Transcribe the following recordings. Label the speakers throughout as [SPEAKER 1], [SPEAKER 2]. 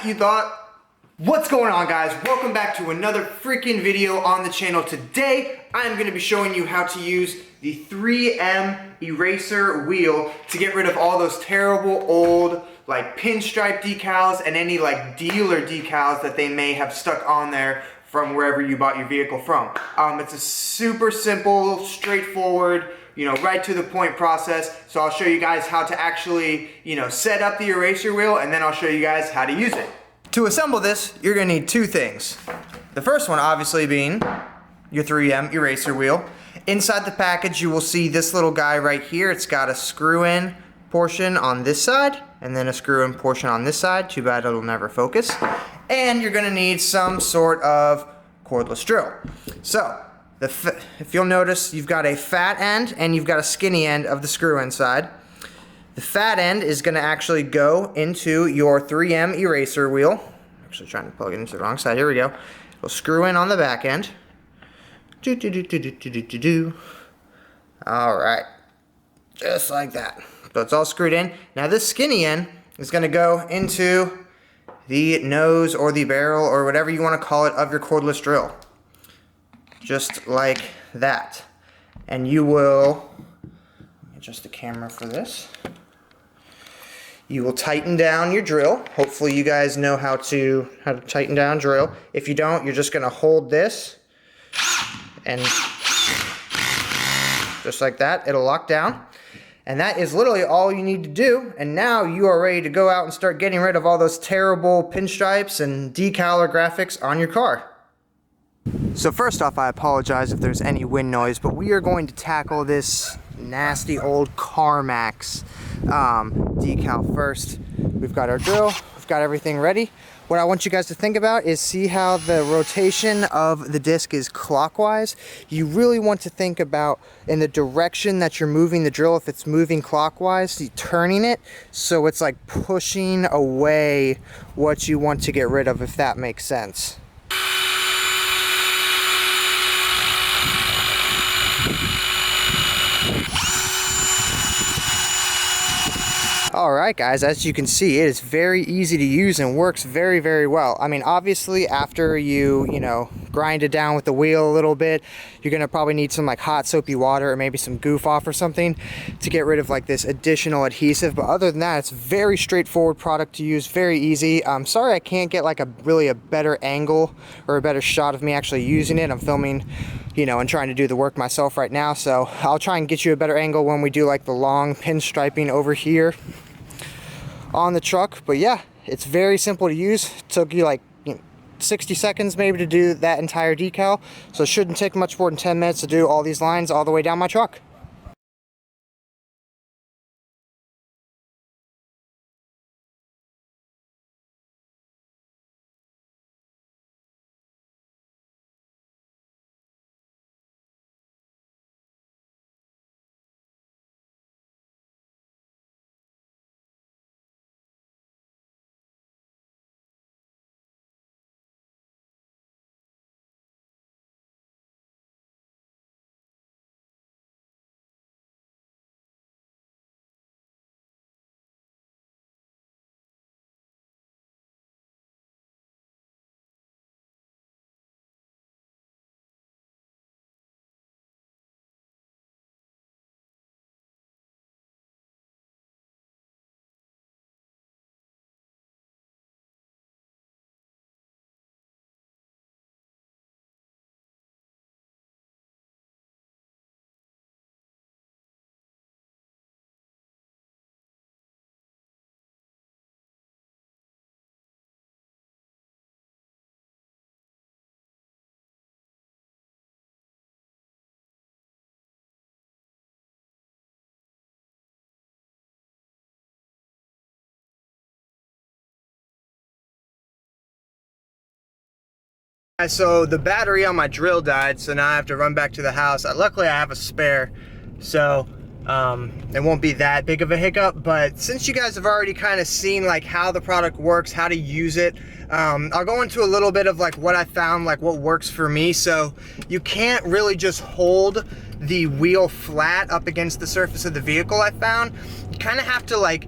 [SPEAKER 1] you thought. What's going on, guys? Welcome back to another freaking video on the channel. Today, I'm going to be showing you how to use the 3M eraser wheel to get rid of all those terrible old like pinstripe decals and any like dealer decals that they may have stuck on there from wherever you bought your vehicle from. It's a super simple, straightforward, right to the point process. So I'll show you guys how to actually, set up the eraser wheel, and then I'll show you guys how to use it. To assemble this, you're gonna need two things. The first one obviously being your 3M eraser wheel. Inside the package you will see this little guy right here. It's got a screw-in portion on this side and then a screw-in portion on this side. Too bad it'll never focus. And you're gonna need some sort of cordless drill. So, if you'll notice, you've got a fat end and you've got a skinny end of the screw-in side. The fat end is going to actually go into your 3M eraser wheel. I'm actually trying to plug it into the wrong side. Here we go. It'll screw in on the back end. Alright. Just like that. So it's all screwed in. Now this skinny end is going to go into the nose or the barrel or whatever you want to call it of your cordless drill. Just like that. And you will adjust the camera for this. You will tighten down your drill. Hopefully you guys know how to tighten down drill. If you don't, you're just gonna hold this and just like that, it'll lock down. And that is literally all you need to do. And now you are ready to go out and start getting rid of all those terrible pinstripes and decal or graphics on your car. So first off, I apologize if there's any wind noise, but we are going to tackle this nasty old CarMax decal first. We've got our drill, we've got everything ready. What I want you guys to think about is see how the rotation of the disc is clockwise. You really want to think about in the direction that you're moving the drill. If it's moving clockwise, you're turning it so it's like pushing away what you want to get rid of, if that makes sense. Alright guys, as you can see, it is very easy to use and works very, very well. I mean, obviously after you grind it down with the wheel a little bit, you're going to probably need some like hot soapy water or maybe some goof off or something to get rid of like this additional adhesive. But other than that, it's a very straightforward product to use, very easy. I'm sorry I can't get like a better angle or a better shot of me actually using it. I'm filming, and trying to do the work myself right now. So I'll try and get you a better angle when we do like the long pinstriping over here on the truck. But yeah, it's very simple to use. It took you like 60 seconds maybe to do that entire decal, so it shouldn't take much more than 10 minutes to do all these lines all the way down my truck. So the battery on my drill died, so now I have to run back to the house. Luckily I have a spare, so it won't be that big of a hiccup. But since you guys have already kind of seen like how the product works, how to use it, I'll go into a little bit of like what I found, like what works for me. So you can't really just hold the wheel flat up against the surface of the vehicle. I found you kind of have to like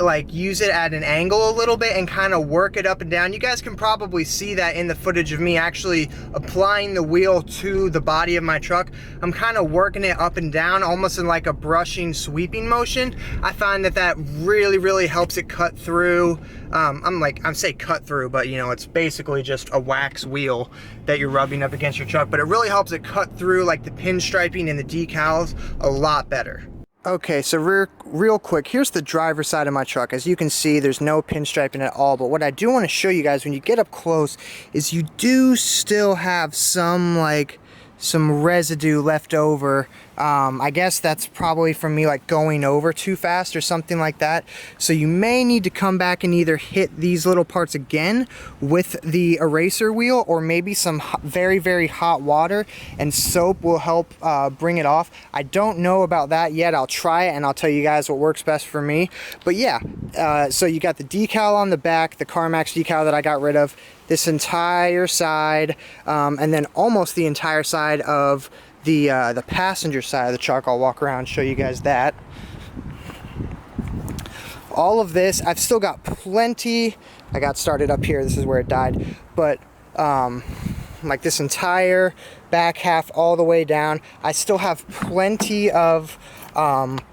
[SPEAKER 1] like use it at an angle a little bit and kind of work it up and down. You guys can probably see that in the footage of me actually applying the wheel to the body of my truck. I'm kind of working it up and down, almost in like a brushing, sweeping motion. I find that that really helps it cut through. I'm say cut through, but you know, it's basically just a wax wheel that you're rubbing up against your truck, but it really helps it cut through like the pinstriping and the decals a lot better. Okay, so real quick, here's the driver's side of my truck. As you can see, there's no pinstriping at all, but what I do want to show you guys when you get up close is you do still have some residue left over. I guess that's probably from me like going over too fast or something like that. So you may need to come back and either hit these little parts again with the eraser wheel, or maybe some very hot water and soap will help bring it off. I don't know about that yet. I'll try it and I'll tell you guys what works best for me. But yeah, so you got the decal on the back, the CarMax decal that I got rid of, this entire side, and then almost the entire side of the passenger side of the truck. I'll walk around and show you guys that. All of this, I've still got plenty. I got started up here, this is where it died, but like this entire back half all the way down, I still have plenty of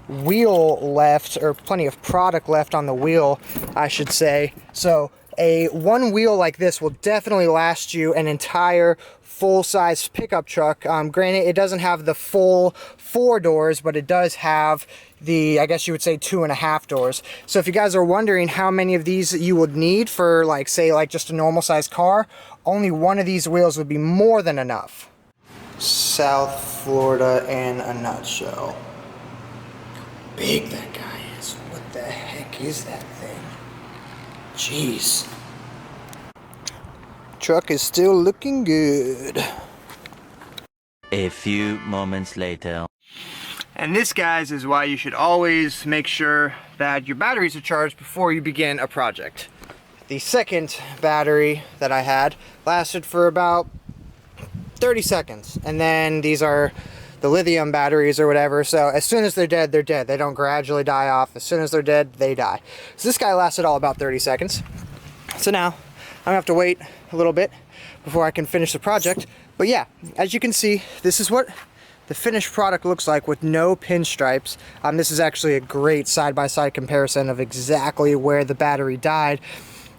[SPEAKER 1] wheel left, or plenty of product left on the wheel, I should say. So one wheel like this will definitely last you an entire full-size pickup truck. Granted, it doesn't have the full 4 doors, but it does have the, I guess you would say, 2.5 doors. So if you guys are wondering how many of these you would need for, like, say, like just a normal size car, only one of these wheels would be more than enough. South Florida in a nutshell. How big that guy is. What the heck is that thing? Jeez. Truck is still looking good.
[SPEAKER 2] A few moments later.
[SPEAKER 1] And this, guys, is why you should always make sure that your batteries are charged before you begin a project. The second battery that I had lasted for about 30 seconds. And then these are the lithium batteries or whatever. So as soon as they're dead, they're dead. They don't gradually die off. As soon as they're dead, they die. So this guy lasted all about 30 seconds. So now I'm gonna have to wait a little bit before I can finish the project. But yeah, as you can see, this is what the finished product looks like with no pinstripes. This is actually a great side-by-side comparison of exactly where the battery died.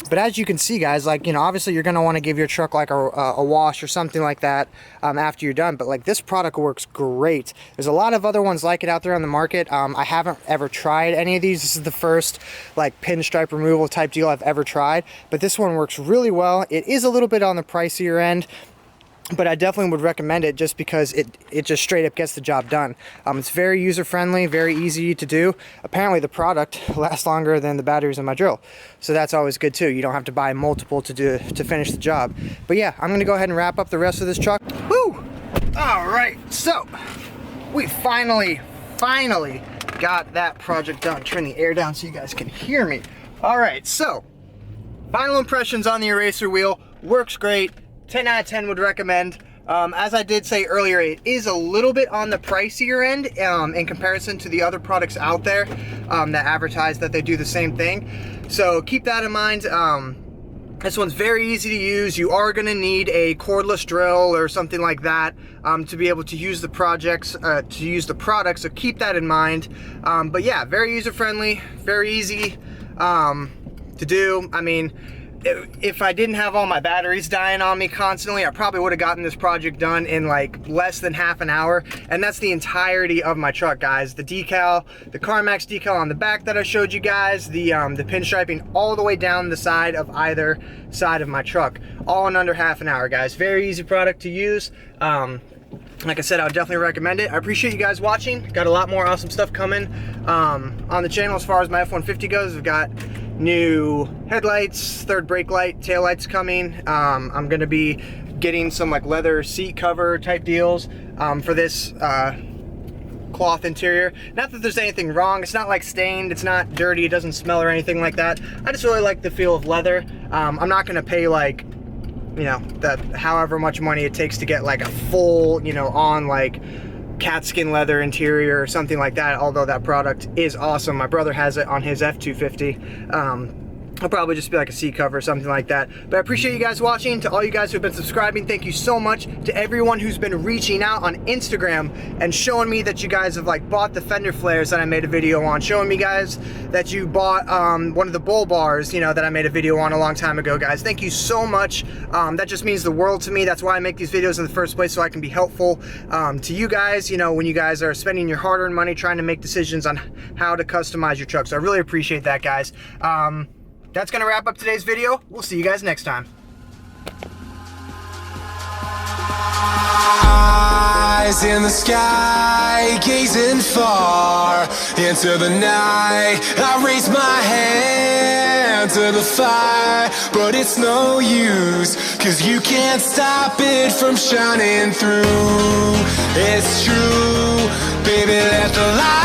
[SPEAKER 1] But as you can see, guys, like, you know, obviously you're going to want to give your truck like a wash or something like that after you're done. But like, this product works great. There's a lot of other ones like it out there on the market. I haven't ever tried any of these. This is the first like pinstripe removal type deal I've ever tried. But this one works really well. It is a little bit on the pricier end, but I definitely would recommend it just because it just straight up gets the job done. It's very user-friendly, very easy to do. Apparently the product lasts longer than the batteries in my drill, so that's always good too. You don't have to buy multiple to finish the job. But yeah, I'm gonna go ahead and wrap up the rest of this truck. Woo! All right, so we finally got that project done. Turn the air down so you guys can hear me. All right, so final impressions on the eraser wheel. Works great. 10 out of 10 would recommend. As I did say earlier, it is a little bit on the pricier end in comparison to the other products out there that advertise that they do the same thing. So keep that in mind. This one's very easy to use. You are going to need a cordless drill or something like that to be able to use the product. So keep that in mind. But yeah, very user-friendly, very easy to do. I mean, if I didn't have all my batteries dying on me constantly, I probably would have gotten this project done in like less than half an hour. And that's the entirety of my truck, guys. The decal, the CarMax decal on the back that I showed you guys, the pinstriping all the way down the side of either side of my truck, all in under half an hour, guys. Very easy product to use. Like I said, I would definitely recommend it. I appreciate you guys watching. Got a lot more awesome stuff coming on the channel as far as my F-150 goes. We've got new headlights, third brake light, tail lights coming. I'm gonna be getting some like leather seat cover type deals for this cloth interior. Not that there's anything wrong. It's not like stained, it's not dirty, it doesn't smell or anything like that. I just really like the feel of leather. I'm not gonna pay like, you know, however much money it takes to get like a full, you know, on like cat skin leather interior or something like that, although that product is awesome. My brother has it on his F250. I'll probably just be like a seat cover or something like that. But I appreciate you guys watching. To all you guys who've been subscribing, thank you so much. To everyone who's been reaching out on Instagram and showing me that you guys have like bought the fender flares that I made a video on, showing me guys that you bought one of the bull bars, you know, that I made a video on a long time ago, guys. Thank you so much. That just means the world to me. That's why I make these videos in the first place, so I can be helpful to you guys, you know, when you guys are spending your hard-earned money trying to make decisions on how to customize your truck. So I really appreciate that, guys. That's gonna wrap up today's video. We'll see you guys next time.
[SPEAKER 3] Eyes in the sky, gazing far into the night. I raise my hand to the fire, but it's no use, 'cause you can't stop it from shining through. It's true, baby, let the light